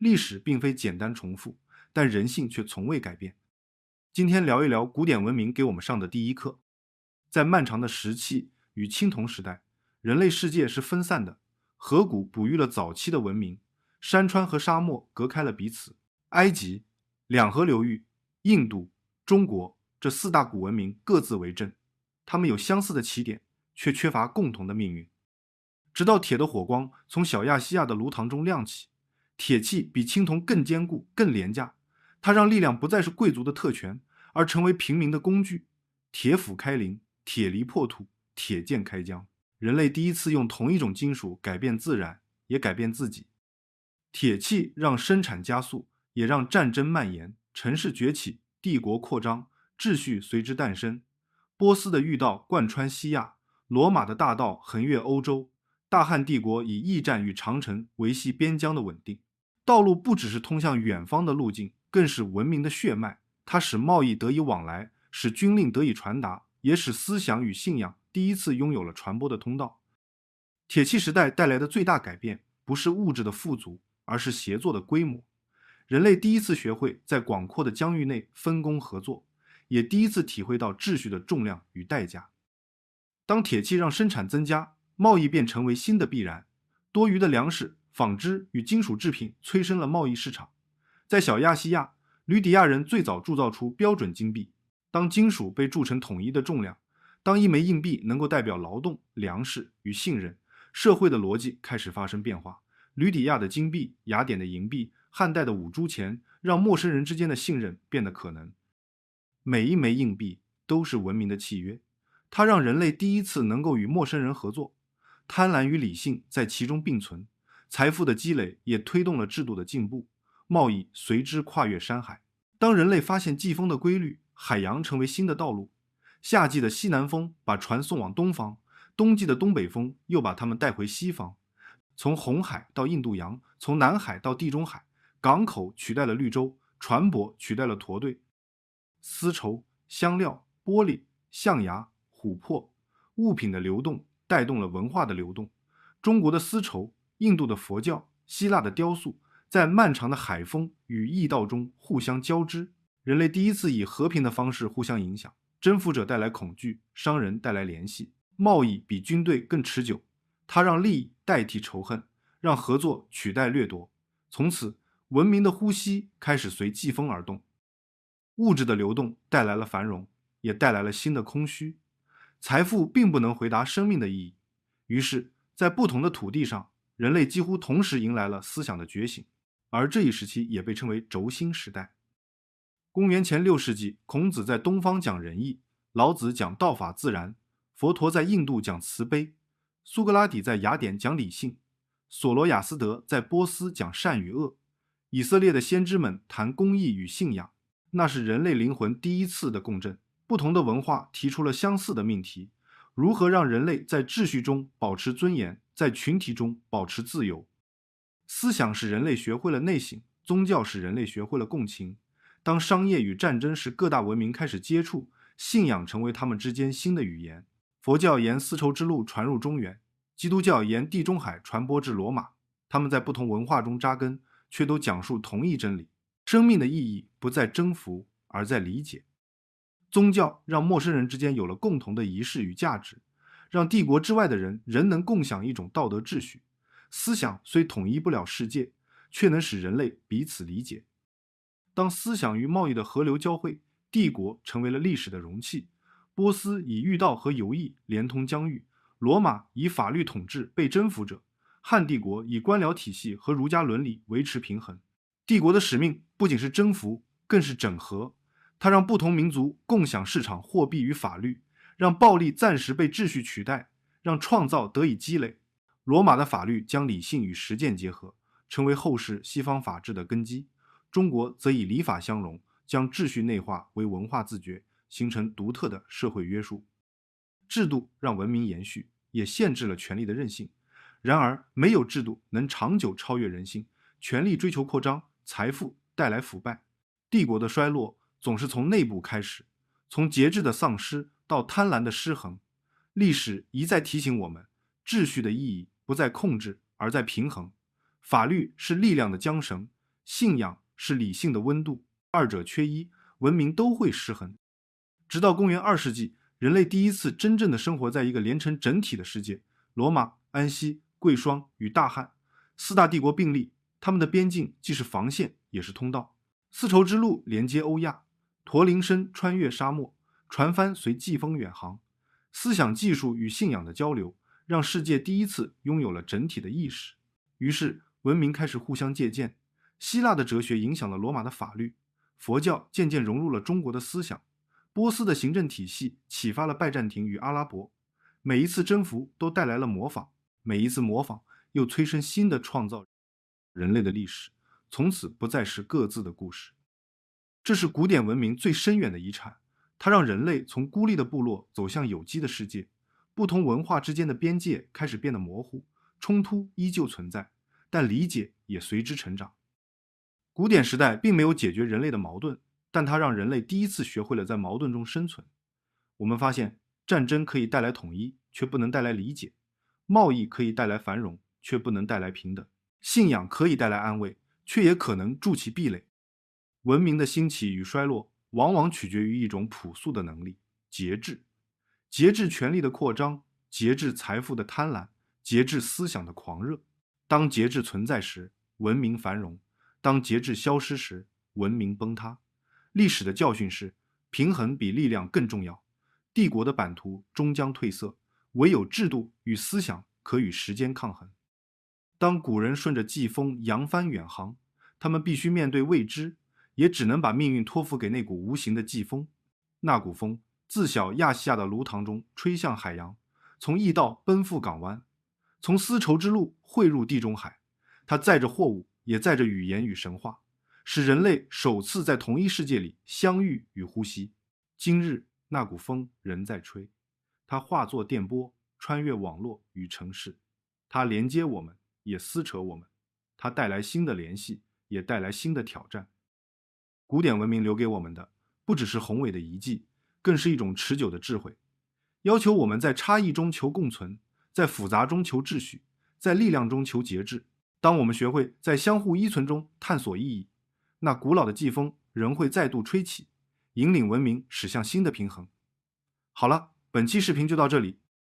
历史并非简单重复，但人性却从未改变。今天聊一聊古典文明给我们上的第一课。在漫长的石器与青铜时代，人类世界是分散的，河谷哺育了早期的文明，山川和沙漠隔开了彼此。埃及、两河流域、印度、中国这四大古文明各自为政，它们有相似的起点，却缺乏共同的命运。直到铁的火光从小亚细亚的炉膛中亮起，铁器比青铜更坚固、更廉价，它让力量不再是贵族的特权，而成为平民的工具。铁斧开林，铁犁破土，铁剑开疆。人类第一次用同一种金属改变自然，也改变自己。铁器让生产加速，也让战争蔓延，城市崛起，帝国扩张，秩序随之诞生。波斯的御道贯穿西亚，罗马的大道横越欧洲，大汉帝国以驿站与长城维系边疆的稳定。道路不只是通向远方的路径，更是文明的血脉。它使贸易得以往来，使军令得以传达，也使思想与信仰第一次拥有了传播的通道。铁器时代带来的最大改变，不是物质的富足，而是协作的规模。人类第一次学会在广阔的疆域内分工合作，也第一次体会到秩序的重量与代价。当铁器让生产增加，贸易便成为新的必然。多余的粮食、纺织与金属制品催生了贸易市场。在小亚细亚，吕底亚人最早铸造出标准金币。当金属被铸成统一的重量，当一枚硬币能够代表劳动、粮食与信任，社会的逻辑开始发生变化。吕底亚的金币、雅典的银币、汉代的五铢钱，让陌生人之间的信任变得可能。每一枚硬币都是文明的契约，它让人类第一次能够与陌生人合作。贪婪与理性在其中并存，财富的积累也推动了制度的进步，贸易随之跨越山海。当人类发现季风的规律，海洋成为新的道路。夏季的西南风把船送往东方，冬季的东北风又把它们带回西方。从红海到印度洋，从南海到地中海，港口取代了绿洲，船舶取代了驼队。丝绸、香料、玻璃、象牙、琥珀，物品的流动带动了文化的流动。中国的丝绸、印度的佛教、希腊的雕塑，在漫长的海风与驿道中互相交织。人类第一次以和平的方式互相影响，征服者带来恐惧，商人带来联系。贸易比军队更持久，它让利益代替仇恨，让合作取代掠夺。从此，文明的呼吸开始随季风而动。物质的流动带来了繁荣，也带来了新的空虚。财富并不能回答生命的意义，于是，在不同的土地上，人类几乎同时迎来了思想的觉醒，而这一时期也被称为轴心时代。公元前6世纪，孔子在东方讲仁义，老子讲道法自然，佛陀在印度讲慈悲，苏格拉底在雅典讲理性，索罗亚斯德在波斯讲善与恶，以色列的先知们谈公义与信仰。那是人类灵魂第一次的共振。不同的文化提出了相似的命题：如何让人类在秩序中保持尊严，在群体中保持自由。思想使人类学会了内省，宗教使人类学会了共情。当商业与战争使各大文明开始接触，信仰成为他们之间新的语言。佛教沿丝绸之路传入中原，基督教沿地中海传播至罗马。他们在不同文化中扎根，却都讲述同一真理：生命的意义不在征服，而在理解。宗教让陌生人之间有了共同的仪式与价值，让帝国之外的人仍能共享一种道德秩序。思想虽统一不了世界，却能使人类彼此理解。当思想与贸易的河流交汇，帝国成为了历史的容器。波斯以御道和游艺连通疆域，罗马以法律统治被征服者，汉帝国以官僚体系和儒家伦理维持平衡。帝国的使命不仅是征服，更是整合。它让不同民族共享市场、货币与法律，让暴力暂时被秩序取代，让创造得以积累。罗马的法律将理性与实践结合，成为后世西方法治的根基。中国则以礼法相融，将秩序内化为文化自觉，形成独特的社会约束。制度让文明延续，也限制了权力的任性。然而，没有制度能长久超越人心。权力追求扩张，财富带来腐败。帝国的衰落总是从内部开始，从节制的丧失到贪婪的失衡。历史一再提醒我们，秩序的意义不在控制，而在平衡。法律是力量的缰绳，信仰是理性的温度，二者缺一，文明都会失衡。直到公元2世纪，人类第一次真正的生活在一个连成整体的世界，罗马、安息、贵霜与大汉四大帝国并立，他们的边境既是防线也是通道。丝绸之路连接欧亚，驼铃声穿越沙漠，船帆随季风远航。思想技术与信仰的交流，让世界第一次拥有了整体的意识。于是文明开始互相借鉴，希腊的哲学影响了罗马的法律，佛教渐渐融入了中国的思想，波斯的行政体系启发了拜占庭与阿拉伯。每一次征服都带来了模仿，每一次模仿又催生新的创造。人类的历史从此不再是各自的故事。这是古典文明最深远的遗产，它让人类从孤立的部落走向有机的世界，不同文化之间的边界开始变得模糊，冲突依旧存在，但理解也随之成长。古典时代并没有解决人类的矛盾，但它让人类第一次学会了在矛盾中生存。我们发现，战争可以带来统一，却不能带来理解；贸易可以带来繁荣，却不能带来平等；信仰可以带来安慰，却也可能筑起壁垒。文明的兴起与衰落，往往取决于一种朴素的能力——节制。节制权力的扩张，节制财富的贪婪，节制思想的狂热。当节制存在时，文明繁荣；当节制消失时，文明崩塌。历史的教训是，平衡比力量更重要。帝国的版图终将褪色，唯有制度与思想可与时间抗衡。当古人顺着季风扬帆远航，他们必须面对未知，也只能把命运托付给那股无形的季风。那股风自小亚细亚的炉膛中吹向海洋，从驿道奔赴港湾，从丝绸之路汇入地中海。它载着货物，也载着语言与神话，使人类首次在同一世界里相遇与呼吸。今日那股风仍在吹，它化作电波，穿越网络与城市。它连接我们，也撕扯我们。它带来新的联系，也带来新的挑战。古典文明留给我们的，不只是宏伟的遗迹，更是一种持久的智慧，要求我们在差异中求共存，在复杂中求秩序，在力量中求节制。当我们学会在相互依存中探索意义，那古老的季风仍会再度吹起，引领文明驶向新的平衡。好了，本期视频就到这里，